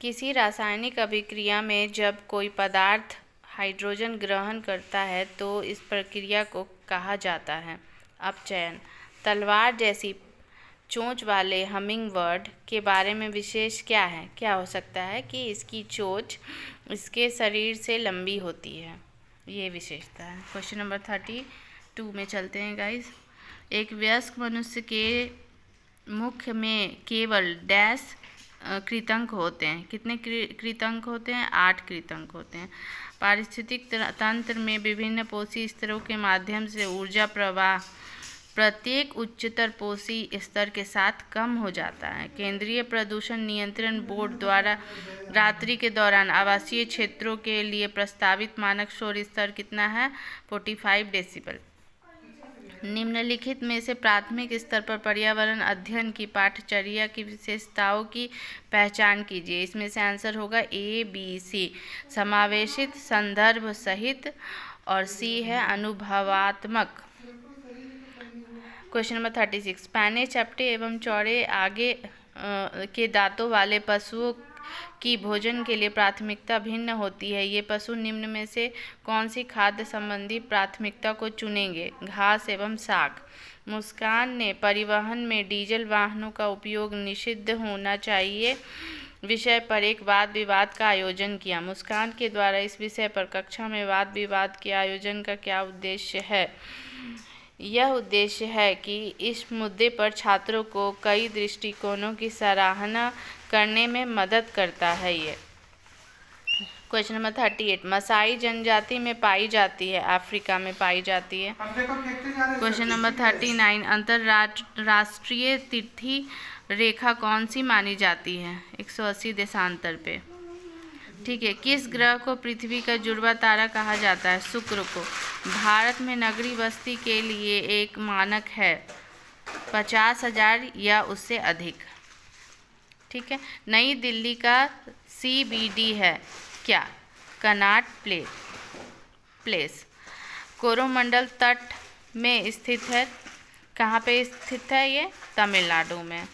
किसी रासायनिक अभिक्रिया में जब कोई पदार्थ हाइड्रोजन ग्रहण करता है तो इस प्रक्रिया को कहा जाता है अपचयन। तलवार जैसी चोंच वाले हमिंगबर्ड के बारे में विशेष क्या है? क्या हो सकता है कि इसकी चोंच इसके शरीर से लंबी होती है, ये विशेषता है। क्वेश्चन नंबर 32 में चलते हैं गाइस। एक वयस्क मनुष्य के मुख में केवल डैश कृतंक होते हैं। कितने कृतंक होते हैं? 8 कृतंक होते हैं। पारिस्थितिक तंत्र में विभिन्न पोषी स्तरों के माध्यम से ऊर्जा प्रवाह प्रत्येक उच्चतर पोषी स्तर के साथ कम हो जाता है। केंद्रीय प्रदूषण नियंत्रण बोर्ड द्वारा रात्रि के दौरान आवासीय क्षेत्रों के लिए प्रस्तावित मानक शोर स्तर कितना है? 45 डेसिबल। निम्नलिखित में से प्राथमिक स्तर पर पर्यावरण अध्ययन की पाठ्यचर्या की विशेषताओं की पहचान कीजिए। इसमें से आंसर होगा A, B, C समावेशित, संदर्भ सहित, और C है अनुभवात्मक। Question number 36। पैने, चपटे एवं चौड़े आगे के दांतों वाले पशुओं की भोजन के लिए प्राथमिकता भिन्न होती है। ये पशु निम्न में से कौन सी खाद्य संबंधी प्राथमिकता को चुनेंगे? घास एवं साग। मुस्कान ने परिवहन में डीजल वाहनों का उपयोग निषिद्ध होना चाहिए विषय पर एक वाद विवाद का आयोजन किया। मुस्कान के द्वारा इस विषय पर कक्षा में वाद विवाद के आयोजन का क्या उद्देश्य है? यह उद्देश्य है कि इस मुद्दे पर छात्रों को कई दृष्टिकोणों की सराहना करने में मदद करता है। ये क्वेश्चन नंबर 38। मसाई जनजाति में पाई जाती है, अफ्रीका में पाई जाती है। Question number 39। अंतरराष्ट्रीय तिथि रेखा कौन सी मानी जाती है? 180 देशांतर पे। ठीक है। किस ग्रह को पृथ्वी का जुड़वा तारा कहा जाता है? शुक्र को। भारत में नगरीय बस्ती के लिए एक मानक है 50,000 या उससे अधिक। ठीक है। नई दिल्ली का CBD है क्या? Connaught place. कोरोमंडल तट में स्थित है। कहाँ पे स्थित है ये? तमिलनाडु में।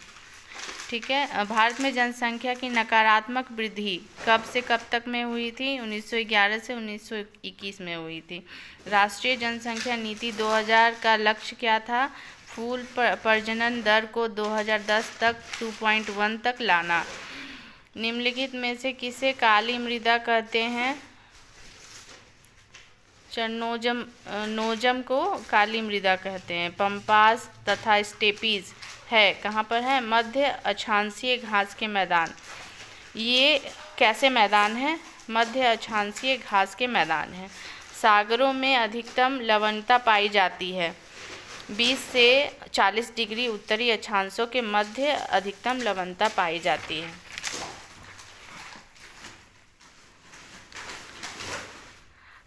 ठीक है। भारत में जनसंख्या की नकारात्मक वृद्धि कब से कब तक में हुई थी? 1911 से 1921 में हुई थी। राष्ट्रीय जनसंख्या नीति 2000 का लक्ष्य क्या था? फूल प्रजनन दर को 2010 तक 2.1 तक लाना। निम्नलिखित में से किसे काली मृदा कहते हैं? चरनोजम को काली मृदा कहते हैं। पंपास तथा स्टेपीज है कहाँ पर है? मध्य अक्षांशीय घास के मैदान। ये कैसे मैदान है? मध्य अक्षांशीय घास के मैदान है। सागरों में अधिकतम लवणता पाई जाती है 20 से 40 डिग्री उत्तरी अक्षांशों के मध्य अधिकतम लवणता पाई जाती है।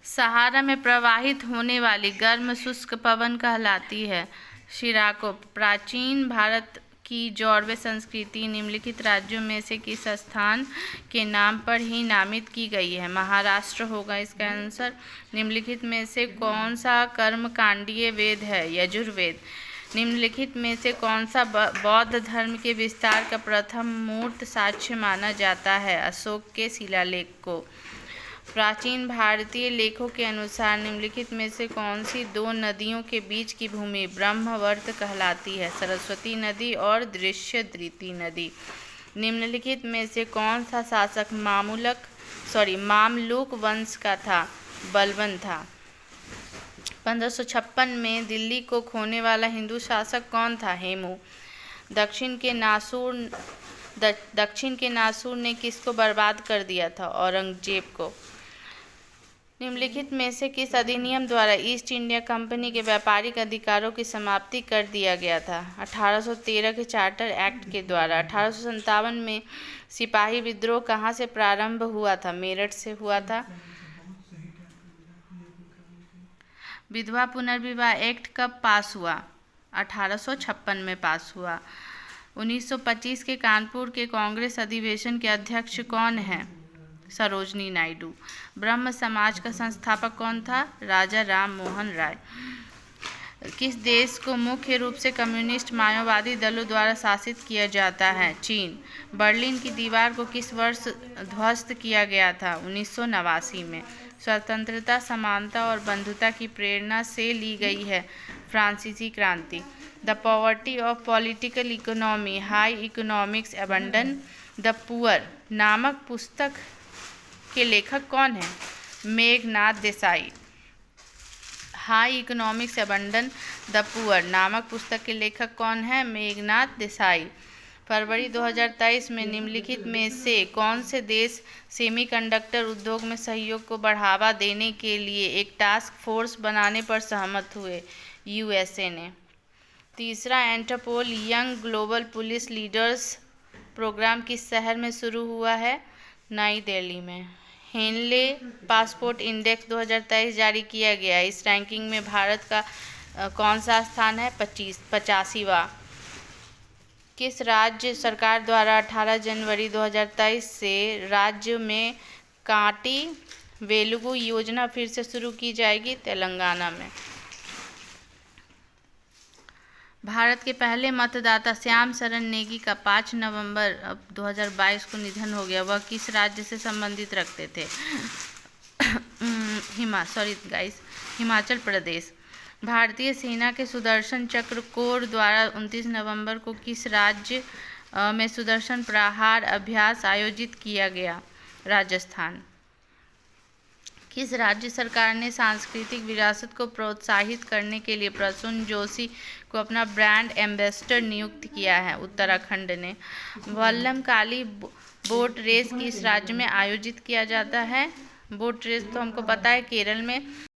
सहारा में प्रवाहित होने वाली गर्म शुष्क पवन कहलाती है शिराको। प्राचीन भारत की जौरवे संस्कृति निम्नलिखित राज्यों में से किस स्थान के नाम पर ही नामित की गई है? महाराष्ट्र होगा इसका आंसर। निम्नलिखित में से कौन सा कर्मकांडीय वेद है? यजुर्वेद। निम्नलिखित में से कौन सा बौद्ध धर्म के विस्तार का प्रथम मूर्त साक्ष्य माना जाता है? अशोक के शिलालेख को। प्राचीन भारतीय लेखों के अनुसार निम्नलिखित में से कौन सी दो नदियों के बीच की भूमि ब्रह्मवर्त कहलाती है? सरस्वती नदी और दृश्यद्रिति नदी। निम्नलिखित में से कौन सा शासक मामलुक वंश का था? बलबन था। 1556 में दिल्ली को खोने वाला हिंदू शासक कौन था? हेमू। दक्षिण के नासूर ने किसको बर्बाद कर दिया था? औरंगजेब को। निम्नलिखित में से किस अधिनियम द्वारा ईस्ट इंडिया कंपनी के व्यापारिक अधिकारों की समाप्ति कर दिया गया था? 1813 के चार्टर एक्ट के द्वारा। 1857 में सिपाही विद्रोह कहाँ से प्रारंभ हुआ था? मेरठ से हुआ था। विधवा पुनर्विवाह एक्ट कब पास हुआ? 1856 में पास हुआ। 1925 के कानपुर के कांग्रेस अधिवेशन के अध्यक्ष कौन हैं? सरोजनी नायडू। ब्रह्म समाज का संस्थापक कौन था? राजा राम मोहन राय। किस देश को मुख्य रूप से कम्युनिस्ट माओवादी दलों द्वारा शासित किया जाता है? चीन। बर्लिन की दीवार को किस वर्ष ध्वस्त किया गया था? 1989 में। स्वतंत्रता, समानता और बंधुता की प्रेरणा से ली गई है फ्रांसीसी क्रांति। The poverty of political economy, high economics abandon the poor नामक पुस्तक के लेखक कौन है? Meghnath Desai. High economics abandon the poor नामक पुस्तक के लेखक कौन है? मेघनाथ देसाई। फरवरी 2023 में निम्नलिखित में से कौन से देश सेमीकंडक्टर उद्योग में सहयोग को बढ़ावा देने के लिए एक टास्क फोर्स बनाने पर सहमत हुए? यूएसए ने। तीसरा, Interpol young global police leaders program किस शहर में शुरू हुआ है? नई दिल्ली में। हेनले पासपोर्ट इंडेक्स 2023 जारी किया गया। इस रैंकिंग में भारत का कौन सा स्थान है? 85वां। किस राज्य सरकार द्वारा 18 जनवरी 2023 से राज्य में कांटी वेलुगु योजना फिर से शुरू की जाएगी? तेलंगाना में। भारत के पहले मतदाता श्याम शरण नेगी का 5 नवंबर 2022 को निधन हो गया। वह किस राज्य से संबंधित रखते थे? हिमाचल प्रदेश। भारतीय सेना के सुदर्शन चक्र कोर द्वारा 29 नवंबर को किस राज्य में सुदर्शन प्रहार अभ्यास आयोजित किया गया? राजस्थान। किस राज्य सरकार ने सांस्कृतिक विरासत को प्रोत्साहित करने के लिए प्रसून जोशी को अपना ब्रांड एम्बेसडर नियुक्त किया है? उत्तराखंड ने। वल्लमकाली बोट रेस किस राज्य में आयोजित किया जाता है? बोट रेस तो हमको पता है केरल में।